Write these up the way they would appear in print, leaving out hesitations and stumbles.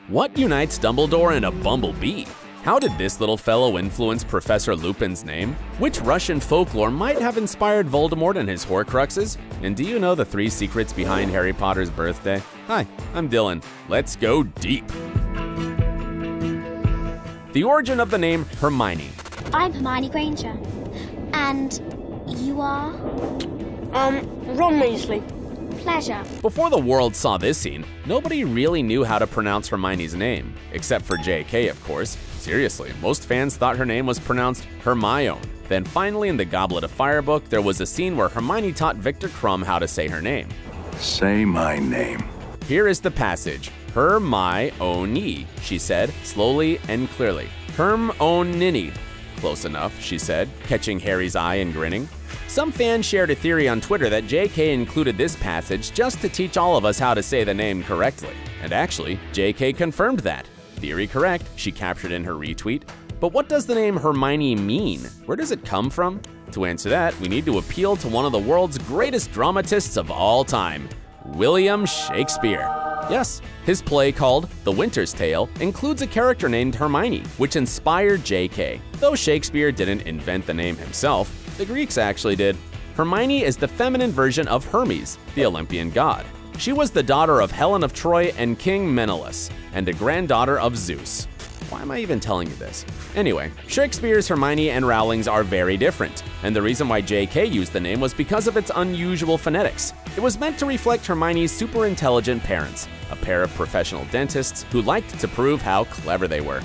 What unites Dumbledore and a bumblebee? How did this little fellow influence Professor Lupin's name? Which Russian folklore might have inspired Voldemort and his Horcruxes? And do you know the 3 secrets behind Harry Potter's birthday? Hi, I'm Dylan. Let's go deep. The origin of the name Hermione. I'm Hermione Granger. And you are? Ron Weasley. Pleasure. Before the world saw this scene, nobody really knew how to pronounce Hermione's name, except for JK, of course. Seriously, most fans thought her name was pronounced Hermione. Then finally in the Goblet of Fire book, there was a scene where Hermione taught Victor Crumb how to say her name. Say my name. Here is the passage. Hermione, she said, slowly and clearly. Hermione. Close enough, she said, catching Harry's eye and grinning. Some fans shared a theory on Twitter that JK included this passage just to teach all of us how to say the name correctly. And actually, JK confirmed that. Theory correct, she captured in her retweet. But what does the name Hermione mean? Where does it come from? To answer that, we need to appeal to one of the world's greatest dramatists of all time, William Shakespeare. Yes, his play called The Winter's Tale includes a character named Hermione, which inspired JK. Though Shakespeare didn't invent the name himself, the Greeks actually did. Hermione is the feminine version of Hermes, the Olympian god. She was the daughter of Helen of Troy and King Menelaus, and a granddaughter of Zeus. Why am I even telling you this? Anyway, Shakespeare's Hermione and Rowling's are very different, and the reason why JK used the name was because of its unusual phonetics. It was meant to reflect Hermione's super intelligent parents, a pair of professional dentists who liked to prove how clever they were.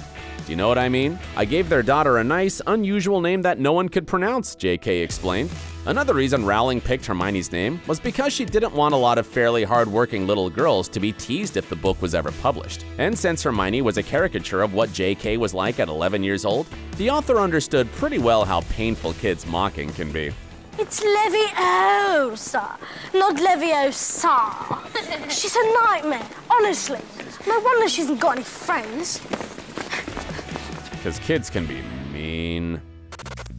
Do you know what I mean? I gave their daughter a nice, unusual name that no one could pronounce, JK explained. Another reason Rowling picked Hermione's name was because she didn't want a lot of fairly hard-working little girls to be teased if the book was ever published. And since Hermione was a caricature of what JK was like at 11 years old, the author understood pretty well how painful kids mocking can be. It's Leviosa, not Leviosa. She's a nightmare, honestly. No wonder she hasn't got any friends. Because kids can be mean.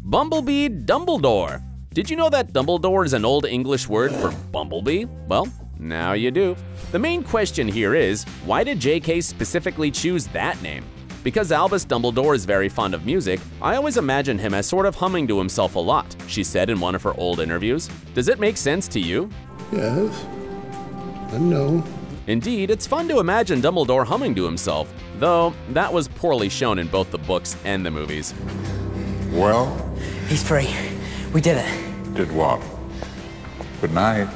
Bumblebee Dumbledore. Did you know that Dumbledore is an Old English word for bumblebee? Well, now you do. The main question here is, why did JK specifically choose that name? Because Albus Dumbledore is very fond of music, I always imagine him as sort of humming to himself a lot, she said in one of her old interviews. Does it make sense to you? Yes. No. Indeed, it's fun to imagine Dumbledore humming to himself, though that was poorly shown in both the books and the movies. Well? He's free. We did it. Did what? Good night.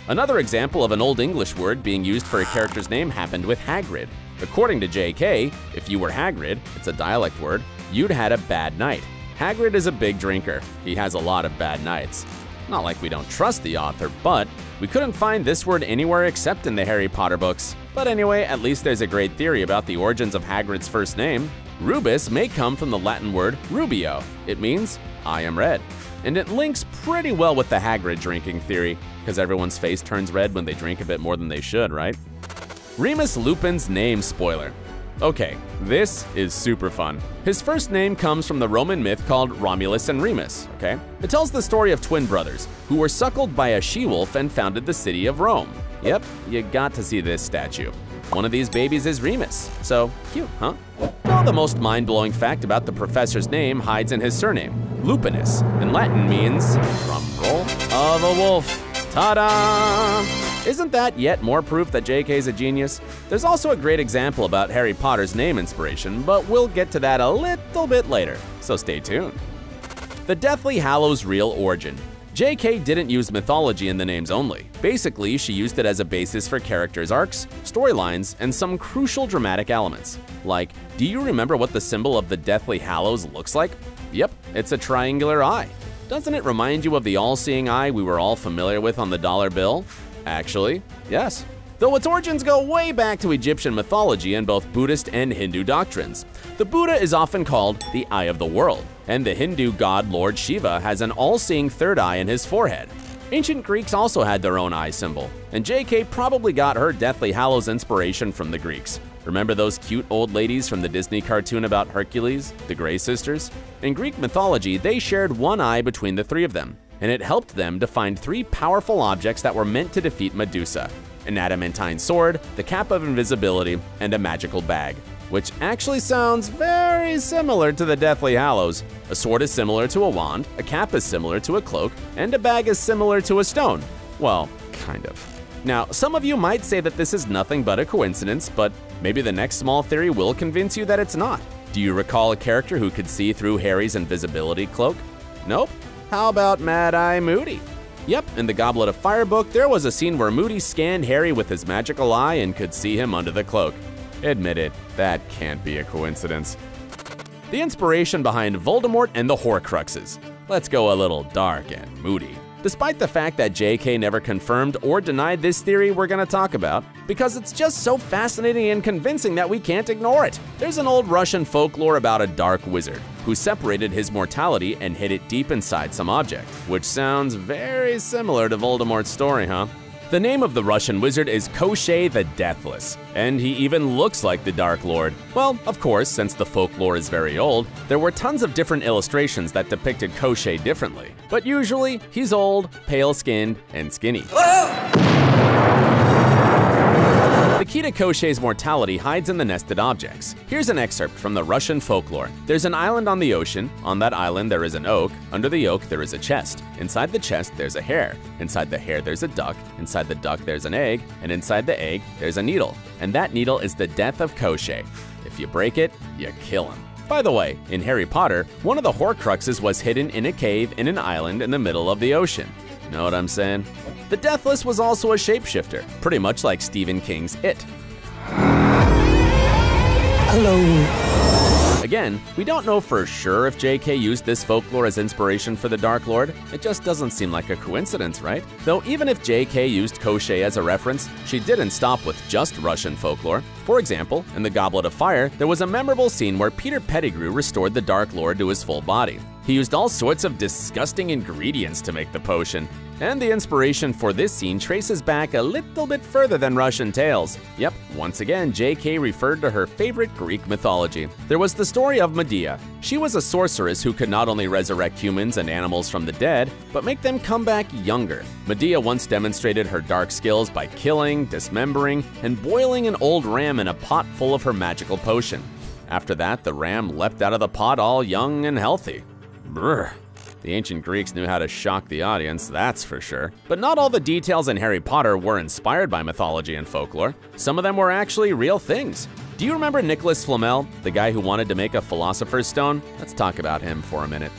Another example of an Old English word being used for a character's name happened with Hagrid. According to JK, if you were Hagrid, it's a dialect word, you'd had a bad night. Hagrid is a big drinker. He has a lot of bad nights. Not like we don't trust the author, but we couldn't find this word anywhere except in the Harry Potter books. But anyway, at least there's a great theory about the origins of Hagrid's first name. Rubus may come from the Latin word rubio. It means, I am red. And it links pretty well with the Hagrid drinking theory, because everyone's face turns red when they drink a bit more than they should, right? Remus Lupin's name spoiler. Okay, this is super fun. His first name comes from the Roman myth called Romulus and Remus, okay? It tells the story of twin brothers who were suckled by a she-wolf and founded the city of Rome. Yep, you got to see this statue. One of these babies is Remus, so cute, huh? Well, the most mind-blowing fact about the professor's name hides in his surname. Lupinus, in Latin means, drum roll, of a wolf. Ta-da! Isn't that yet more proof that JK's a genius? There's also a great example about Harry Potter's name inspiration, but we'll get to that a little bit later, so stay tuned. The Deathly Hallows' real origin. JK didn't use mythology in the names only. Basically, she used it as a basis for characters' arcs, storylines, and some crucial dramatic elements. Like, do you remember what the symbol of the Deathly Hallows looks like? Yep, it's a triangular eye. Doesn't it remind you of the all-seeing eye we were all familiar with on the dollar bill? Actually, yes. Though its origins go way back to Egyptian mythology and both Buddhist and Hindu doctrines. The Buddha is often called the Eye of the World, and the Hindu god Lord Shiva has an all-seeing third eye in his forehead. Ancient Greeks also had their own eye symbol, and JK probably got her Deathly Hallows inspiration from the Greeks. Remember those cute old ladies from the Disney cartoon about Hercules, the Grey Sisters? In Greek mythology, they shared one eye between the three of them, and it helped them to find 3 powerful objects that were meant to defeat Medusa. an adamantine sword, the cap of invisibility, and a magical bag. Which actually sounds very similar to the Deathly Hallows. A sword is similar to a wand, a cap is similar to a cloak, and a bag is similar to a stone. Well, kind of. Now, some of you might say that this is nothing but a coincidence, but maybe the next small theory will convince you that it's not. Do you recall a character who could see through Harry's invisibility cloak? Nope. How about Mad-Eye Moody? Yep, in the Goblet of Fire book, there was a scene where Moody scanned Harry with his magical eye and could see him under the cloak. Admit it, that can't be a coincidence. The inspiration behind Voldemort and the Horcruxes. Let's go a little dark and moody. Despite the fact that JK never confirmed or denied this theory we're gonna talk about, because it's just so fascinating and convincing that we can't ignore it. There's an old Russian folklore about a dark wizard who separated his mortality and hid it deep inside some object, which sounds very similar to Voldemort's story, huh? The name of the Russian wizard is Koschei the Deathless, and he even looks like the Dark Lord. Well, of course, since the folklore is very old, there were tons of different illustrations that depicted Koschei differently. But usually, he's old, pale-skinned, and skinny. The key to Koschei's mortality hides in the nested objects. Here's an excerpt from the Russian folklore. There's an island on the ocean. On that island there is an oak. Under the oak there is a chest. Inside the chest there's a hare. Inside the hare there's a duck. Inside the duck there's an egg. And inside the egg there's a needle. And that needle is the death of Koschei. If you break it, you kill him. By the way, in Harry Potter, one of the Horcruxes was hidden in a cave in an island in the middle of the ocean. Know what I'm saying? The Deathless was also a shapeshifter, pretty much like Stephen King's It. Hello. Again, we don't know for sure if JK used this folklore as inspiration for the Dark Lord. It just doesn't seem like a coincidence, right? Though even if JK used Koschei as a reference, she didn't stop with just Russian folklore. For example, in the Goblet of Fire, there was a memorable scene where Peter Pettigrew restored the Dark Lord to his full body. He used all sorts of disgusting ingredients to make the potion. And the inspiration for this scene traces back a little bit further than Russian tales. Yep, once again, JK referred to her favorite Greek mythology. There was the story of Medea. She was a sorceress who could not only resurrect humans and animals from the dead, but make them come back younger. Medea once demonstrated her dark skills by killing, dismembering, and boiling an old ram in a pot full of her magical potion. After that, the ram leapt out of the pot all young and healthy. Brr. The ancient Greeks knew how to shock the audience, that's for sure. But not all the details in Harry Potter were inspired by mythology and folklore. Some of them were actually real things. Do you remember Nicholas Flamel, the guy who wanted to make a philosopher's stone? Let's talk about him for a minute.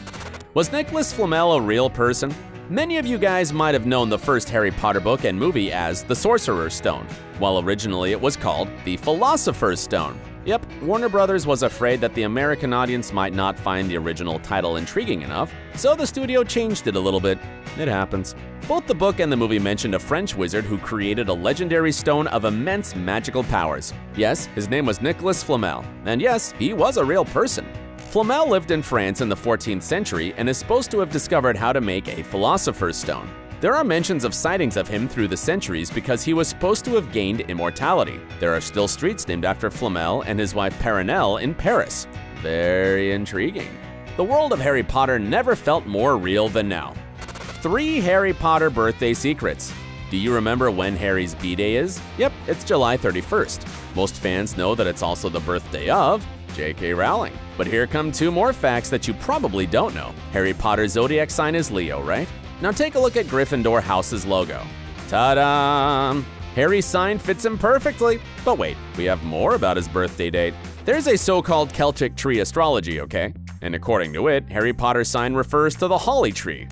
Was Nicholas Flamel a real person? Many of you guys might have known the first Harry Potter book and movie as the Sorcerer's Stone, while originally it was called the Philosopher's Stone. Yep, Warner Brothers was afraid that the American audience might not find the original title intriguing enough, so the studio changed it a little bit. It happens. Both the book and the movie mentioned a French wizard who created a legendary stone of immense magical powers. Yes, his name was Nicholas Flamel, and yes, he was a real person. Flamel lived in France in the 14th century and is supposed to have discovered how to make a philosopher's stone. There are mentions of sightings of him through the centuries because he was supposed to have gained immortality. There are still streets named after Flamel and his wife Perenelle in Paris. Very intriguing. The world of Harry Potter never felt more real than now. 3 Harry Potter birthday secrets. Do you remember when Harry's B-Day is? Yep, it's July 31st. Most fans know that it's also the birthday of JK Rowling. But here come 2 more facts that you probably don't know. Harry Potter's zodiac sign is Leo, right? Now take a look at Gryffindor House's logo. Ta-da! Harry's sign fits him perfectly. But wait, we have more about his birthday date. There's a so-called Celtic tree astrology, okay? And according to it, Harry Potter's sign refers to the holly tree.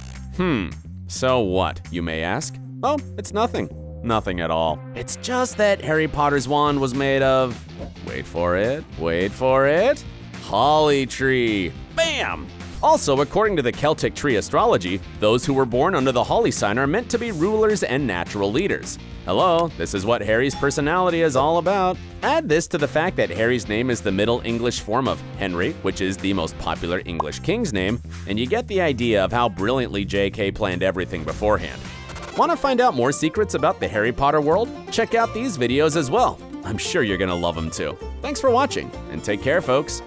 So what, you may ask? Oh, it's nothing. Nothing at all. It's just that Harry Potter's wand was made of, wait for it, holly tree. Bam! Also, according to the Celtic tree astrology, those who were born under the holly sign are meant to be rulers and natural leaders. Hello, this is what Harry's personality is all about. Add this to the fact that Harry's name is the Middle English form of Henry, which is the most popular English king's name, and you get the idea of how brilliantly JK planned everything beforehand. Want to find out more secrets about the Harry Potter world? Check out these videos as well. I'm sure you're gonna love them too. Thanks for watching, and take care, folks.